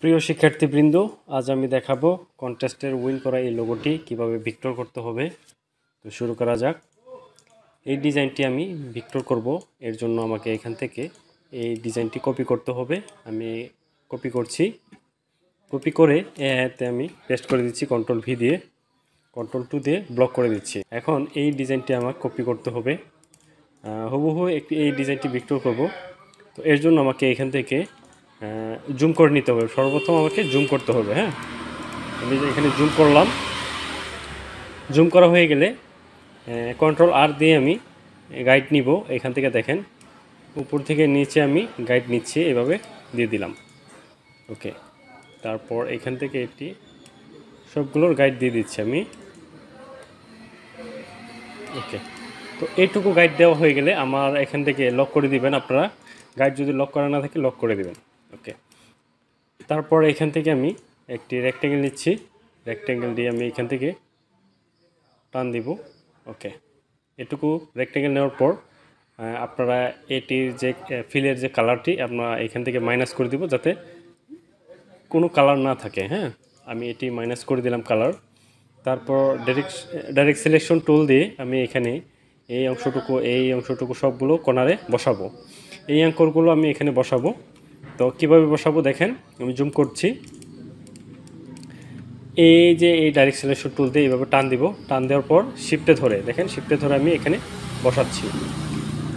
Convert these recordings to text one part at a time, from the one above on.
প্রিয় শিক্ষার্থীবৃন্দ, আজ আমি দেখাবো কন্টেস্টের উইন করা এই লোগোটি কিভাবে ভিক্টর করতে হবে। তো শুরু করা যাক। এই ডিজাইনটি আমি ভিক্টর করব, এর জন্য আমাকে এখান থেকে এই ডিজাইনটি কপি করতে হবে। আমি কপি করছি, কপি করে এতে আমি পেস্ট করে দিচ্ছি কন্ট্রোল ভি দিয়ে, কন্ট্রোল 2 দিয়ে ব্লক করে দিচ্ছি। এখন এই ডিজাইনটি আমার কপি করতে হবে, হুবহু এই ডিজাইনটি ভিক্টর করব। তো এর জন্য আমাকে এখান থেকে জুম করে নিতে হবে। সর্বপ্রথম আমাকে জুম করতে হবে। হ্যাঁ, আমি এখানে জুম করলাম। জুম করা হয়ে গেলে কন্ট্রোল আর দিয়ে আমি গাইড নিব। এখান থেকে দেখেন উপর থেকে নিচে আমি গাইড নিচ্ছি, এভাবে দিয়ে দিলাম। ওকে, তারপর এখান থেকে একটি সবগুলোর গাইড দিয়ে দিচ্ছি আমি। ওকে, তো এইটুকু গাইড দেওয়া হয়ে গেলে আমার এখান থেকে লক করে দিবেন আপনারা। গাইড যদি লক করা না থাকে লক করে দিবেন। ওকে, তারপর এখান থেকে আমি একটি রেক্ট্যাঙ্গেল নিচ্ছি। রেক্ট্যাঙ্গেল দিয়ে আমি এখান থেকে টান দিব। ওকে, এটুকু রেক্ট্যাঙ্গেল নেওয়ার পর আপনারা এটির যে ফিলের যে কালারটি আপনারা এখান থেকে মাইনাস করে দিব, যাতে কোনো কালার না থাকে। হ্যাঁ, আমি এটি মাইনাস করে দিলাম কালার। তারপর ডাইরেক্ট সিলেকশন টুল দিয়ে আমি এখানে এই অংশটুকু সবগুলো কর্নারে বসাবো। এই অ্যাঙ্করগুলো আমি এখানে বসাবো। তো কীভাবে বসাবো দেখেন, আমি জুম করছি। এই যে এই ডাইরেক্ট সিলেকশন টুল দিয়ে এইভাবে টান দিব। টান দেওয়ার পর শিফটে ধরে দেখেন, শিফটে ধরে আমি এখানে বসাচ্ছি।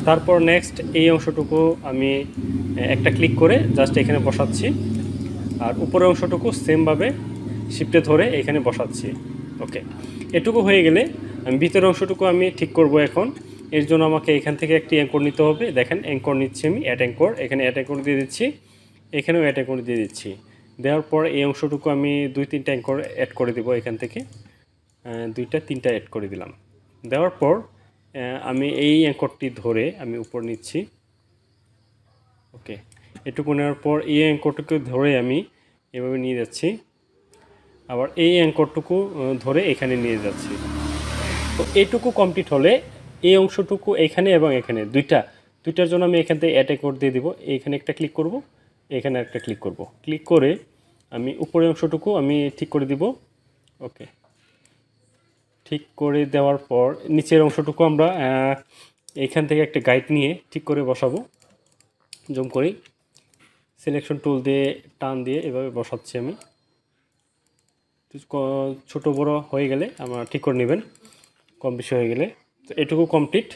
তারপর নেক্সট এই অংশটুকু আমি একটা ক্লিক করে জাস্ট এখানে বসাচ্ছি, আর উপরের অংশটুকু সেমভাবে শিফটে ধরে এখানে বসাচ্ছি। ওকে, এটুকু হয়ে গেলে আমি ভিতরের অংশটুকু আমি ঠিক করব। এখন এর জন্য আমাকে এখান থেকে একটি অ্যাঙ্কর নিতে হবে। দেখেন অ্যাঙ্কর নিচ্ছি আমি, অ্যাড অ্যাঙ্কর। এখানে অ্যাড অ্যাঙ্কর দিয়ে দিচ্ছি, এখানেও অ্যাড অ্যাঙ্কর দিয়ে দিচ্ছি। দেওয়ার পর এই অংশটুকু আমি 2-3টা অ্যাঙ্কর অ্যাড করে দেবো। এখান থেকে 2-3টা অ্যাড করে দিলাম। দেওয়ার পর আমি এই অ্যাঙ্করটি ধরে আমি উপর নিচ্ছি। ওকে, এটুকু নেওয়ার পর এই অ্যাঙ্করটুকু ধরে আমি এভাবে নিয়ে যাচ্ছি, আবার এই অ্যাঙ্করটুকু ধরে এখানে নিয়ে যাচ্ছি। তো এইটুকু কমপ্লিট হলে এই অংশটুকু এখানে এবং এখানে দুইটার জন্য আমি এখান থেকে অ্যাড অ্যাঙ্কর দিয়ে দিব। এইখানে একটা ক্লিক করব, এখানে একটা ক্লিক করব। ক্লিক করে আমি উপরের অংশটুকু আমি ঠিক করে দিব। ওকে, ঠিক করে দেওয়ার পর নিচের অংশটুকু আমরা এইখান থেকে একটা গাইড নিয়ে ঠিক করে বসাবো। জুম করি, সিলেকশন টুল দিয়ে টান দিয়ে এভাবে বসাচ্ছি আমি। ছোটো বড় হয়ে গেলে আমরা ঠিক করে নেবেন, কম বেশি হয়ে গেলে। তো এটুকু কমপ্লিট।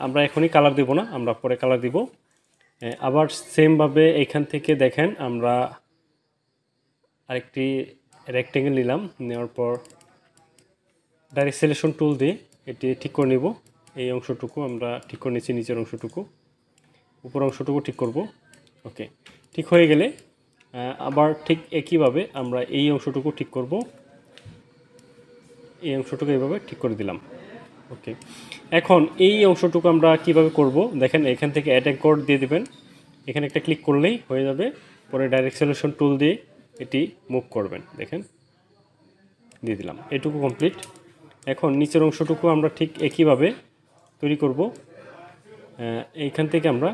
আমরা এখনই কালার দিব না, আমরা পরে কালার দিব। আবার সেমভাবে এখান থেকে দেখেন আমরা আরেকটি রেক্ট্যাঙ্গেল নিলাম। নেওয়ার পর ডাইরেক্ট সিলেকশন টুল দিয়ে এটি ঠিক করে নেব। এই অংশটুকু আমরা ঠিক করে নিচ্ছি, নিচের অংশটুকু, উপর অংশটুকু ঠিক করব। ওকে, ঠিক হয়ে গেলে আবার ঠিক একইভাবে আমরা এই অংশটুকু ঠিক করব। এই অংশটুকু এইভাবে ঠিক করে দিলাম। ওকে, এখন এই অংশটুকু আমরা কিভাবে করব দেখেন, এখান থেকে অ্যাড অ্যাঙ্কর দিয়ে দিবেন। এখানে একটা ক্লিক করলেই হয়ে যাবে। পরে ডাইরেক্ট সিলেকশন টুল দিয়ে এটি মুভ করবেন। দেখেন দিয়ে দিলাম, এটুকু কমপ্লিট। এখন নিচের অংশটুকু আমরা ঠিক একইভাবে তৈরি করব। এইখান থেকে আমরা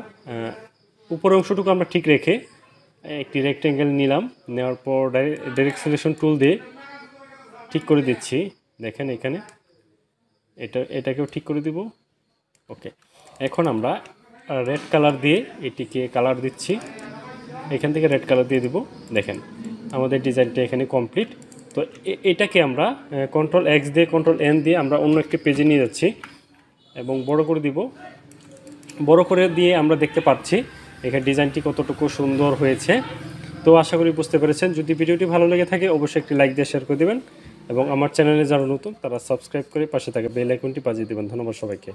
উপরের অংশটুকু আমরা ঠিক রেখে একটি রেক্ট্যাঙ্গেল নিলাম। নেওয়ার পর ডাইরেক্ট সিলেকশন টুল দিয়ে ঠিক করে দিচ্ছি। দেখেন এখানে এটাকেও ঠিক করে দিব। ওকে, এখন আমরা রেড কালার দিয়ে এটিকে কালার দিচ্ছি। এখান থেকে রেড কালার দিয়ে দিব। দেখেন আমাদের ডিজাইনটা এখানে কমপ্লিট। তো এটাকে আমরা কন্ট্রোল এক্স দিয়ে কন্ট্রোল এন দিয়ে আমরা অন্য একটি পেজে নিয়ে যাচ্ছি এবং বড় করে দিব। বড় করে দিয়ে আমরা দেখতে পাচ্ছি এখানে ডিজাইনটি কতটুকু সুন্দর হয়েছে। তো আশা করি বুঝতে পেরেছেন। যদি ভিডিওটি ভালো লেগে থাকে অবশ্যই একটি লাইক দিয়ে শেয়ার করে দেবেন এবং আমার চ্যানেলে যারা নতুন তারা সাবস্ক্রাইব করে পাশে থাকা বেল আইকনটি বাজিয়ে দেবেন। ধন্যবাদ সবাইকে।